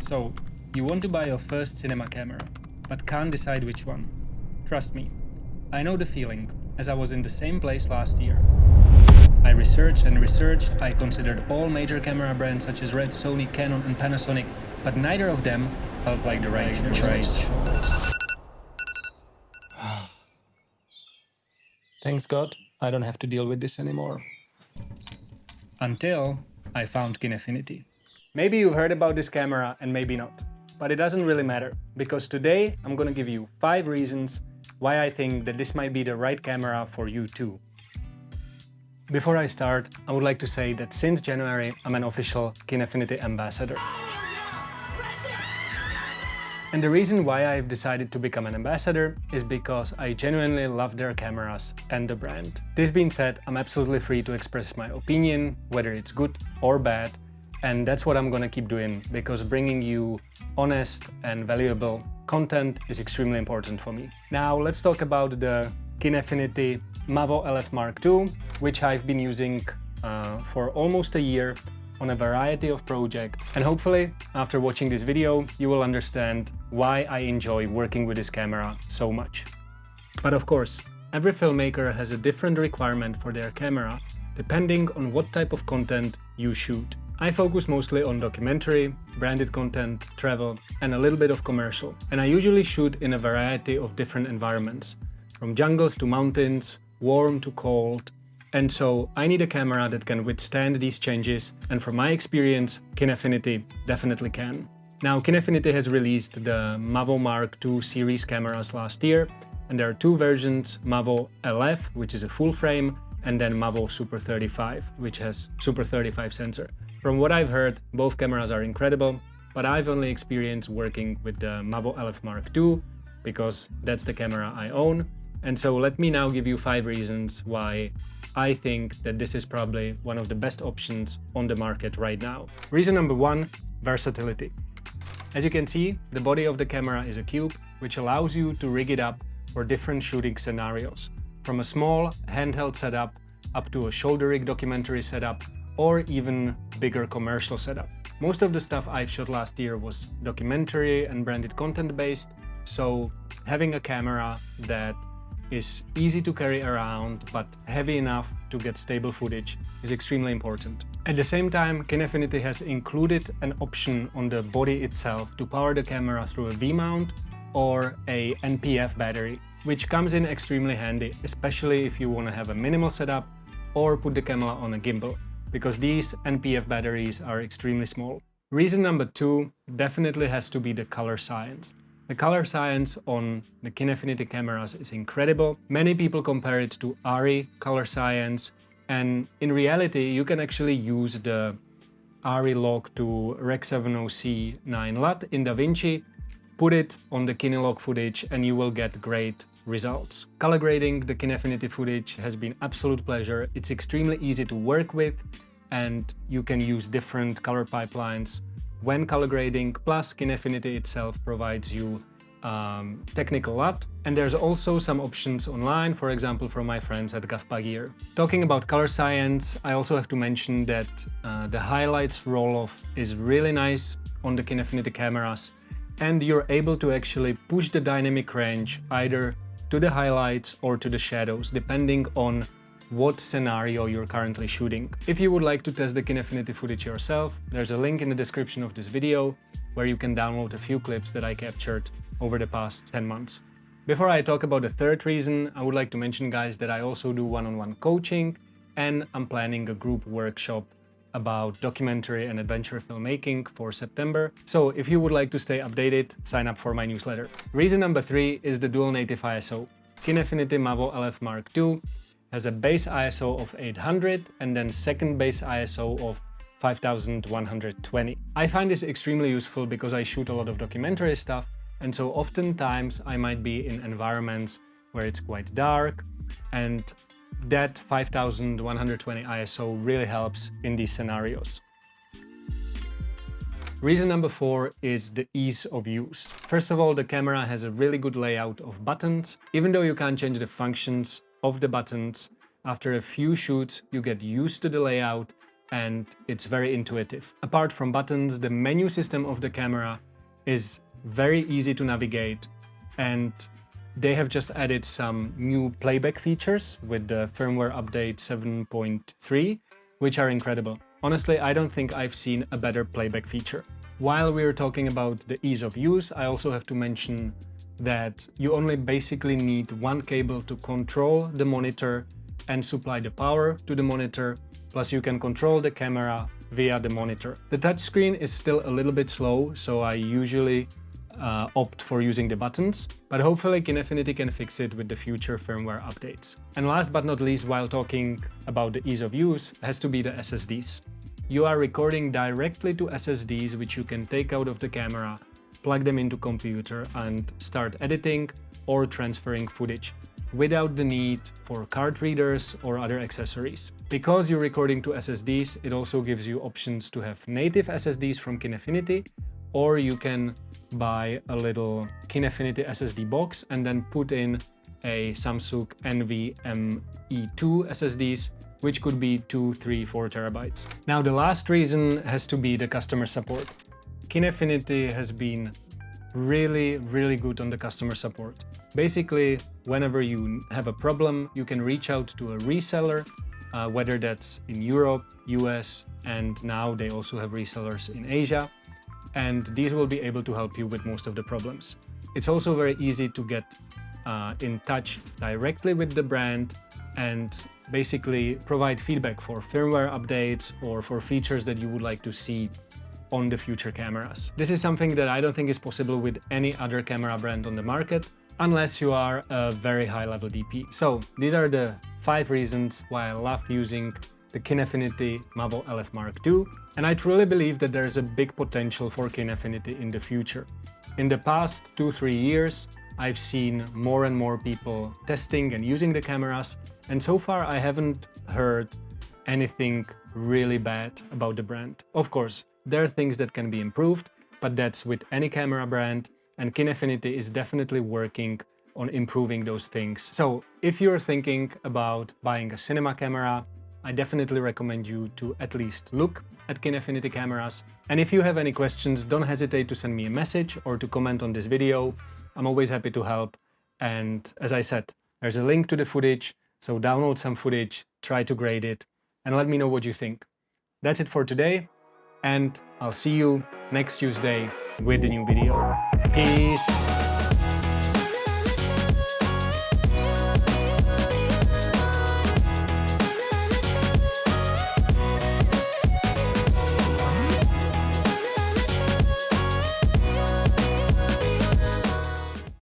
So, you want to buy your first cinema camera, but can't decide which one. Trust me, I know the feeling, as I was in the same place last year. I researched and researched, I considered all major camera brands such as Red, Sony, Canon and Panasonic, but neither of them felt like the right choice. Thanks God, I don't have to deal with this anymore. Until I found Kinefinity. Maybe you've heard about this camera and maybe not, but it doesn't really matter, because today I'm gonna give you 5 reasons why I think that this might be the right camera for you too. Before I start, I would like to say that since January I'm an official Kinefinity ambassador. And the reason why I've decided to become an ambassador is because I genuinely love their cameras and the brand. This being said, I'm absolutely free to express my opinion, whether it's good or bad, and that's what I'm gonna keep doing, because bringing you honest and valuable content is extremely important for me. Now let's talk about the Kinefinity Mavo LF Mark II, which I've been using for almost a year on a variety of projects, and hopefully after watching this video you will understand why I enjoy working with this camera so much. But of course, every filmmaker has a different requirement for their camera depending on what type of content you shoot. I focus mostly on documentary, branded content, travel and a little bit of commercial, and I usually shoot in a variety of different environments, from jungles to mountains, warm to cold. And so I need a camera that can withstand these changes, and from my experience, Kinefinity definitely can. Now, Kinefinity has released the Mavo Mark II series cameras last year, and there are 2 versions, Mavo LF, which is a full frame, and then Mavo Super 35, which has Super 35 sensor. From what I've heard, both cameras are incredible, but I've only experienced working with the Mavo LF Mark II, because that's the camera I own. And so let me now give you 5 reasons why I think that this is probably one of the best options on the market right now. Reason number 1, versatility. As you can see, the body of the camera is a cube, which allows you to rig it up for different shooting scenarios, from a small handheld setup up to a shoulder rig documentary setup, or even bigger commercial setup. Most of the stuff I've shot last year was documentary and branded content based, so having a camera that is easy to carry around but heavy enough to get stable footage is extremely important. At the same time, Kinefinity has included an option on the body itself to power the camera through a V-mount or a NPF battery, which comes in extremely handy, especially if you want to have a minimal setup or put the camera on a gimbal, because these NPF batteries are extremely small. Reason number 2 definitely has to be the color science. The color science on the Kinefinity cameras is incredible. Many people compare it to ARRI color science, and in reality you can actually use the ARRI log to Rec 70C 9 LUT in DaVinci, put it on the Kinelog footage and you will get great results. Color grading the Kinefinity footage has been absolute pleasure. It's extremely easy to work with, and you can use different color pipelines when color grading, plus Kinefinity itself provides you technical LUT. And there's also some options online, for example from my friends at GAFPA Gear. Talking about color science, I also have to mention that the highlights roll-off is really nice on the Kinefinity cameras, and you're able to actually push the dynamic range either to the highlights or to the shadows, depending on what scenario you're currently shooting. If you would like to test the Kinefinity footage yourself, there's a link in the description of this video where you can download a few clips that I captured over the past 10 months. Before I talk about the 3rd reason, I would like to mention, guys, that I also do one-on-one coaching, and I'm planning a group workshop about documentary and adventure filmmaking for September. So if you would like to stay updated, sign up for my newsletter. Reason number 3 is the dual native ISO. Kinefinity Mavo LF Mark II has a base ISO of 800 and then second base ISO of 5120. I find this extremely useful because I shoot a lot of documentary stuff, and so oftentimes I might be in environments where it's quite dark, and that 5120 ISO really helps in these scenarios. Reason number 4 is the ease of use. First of all, the camera has a really good layout of buttons. Even though you can't change the functions of the buttons, after a few shoots you get used to the layout and it's very intuitive. Apart from buttons, the menu system of the camera is very easy to navigate, and they have just added some new playback features with the firmware update 7.3, which are incredible. Honestly, I don't think I've seen a better playback feature. While we're talking about the ease of use, I also have to mention that you only basically need one cable to control the monitor and supply the power to the monitor, plus you can control the camera via the monitor. The touchscreen is still a little bit slow, so I usually opt for using the buttons, but hopefully Kinefinity can fix it with the future firmware updates. And last but not least, while talking about the ease of use, has to be the SSDs. You are recording directly to SSDs, which you can take out of the camera, plug them into computer and start editing or transferring footage without the need for card readers or other accessories. Because you're recording to SSDs, it also gives you options to have native SSDs from Kinefinity, or you can buy a little Kinefinity SSD box and then put in a Samsung NVMe2 SSDs, which could be 2, 3, 4 terabytes. Now the last reason has to be the customer support. Kinefinity has been really good on the customer support. Basically, whenever you have a problem, you can reach out to a reseller, whether that's in Europe, US, and now they also have resellers in Asia. And these will be able to help you with most of the problems. It's also very easy to get in touch directly with the brand and basically provide feedback for firmware updates or for features that you would like to see on the future cameras. This is something that I don't think is possible with any other camera brand on the market, unless you are a very high-level DP. So these are the 5 reasons why I love using the Kinefinity Mavo LF Mark II, and I truly believe that there is a big potential for Kinefinity in the future. In the past 2-3 years, I've seen more and more people testing and using the cameras, and so far I haven't heard anything really bad about the brand. Of course, there are things that can be improved, but that's with any camera brand, and Kinefinity is definitely working on improving those things. So if you're thinking about buying a cinema camera, I definitely recommend you to at least look at Kinefinity cameras. And if you have any questions, don't hesitate to send me a message or to comment on this video. I'm always happy to help. And as I said, there's a link to the footage, so download some footage, try to grade it, and let me know what you think. That's it for today, and I'll see you next Tuesday with a new video. Peace!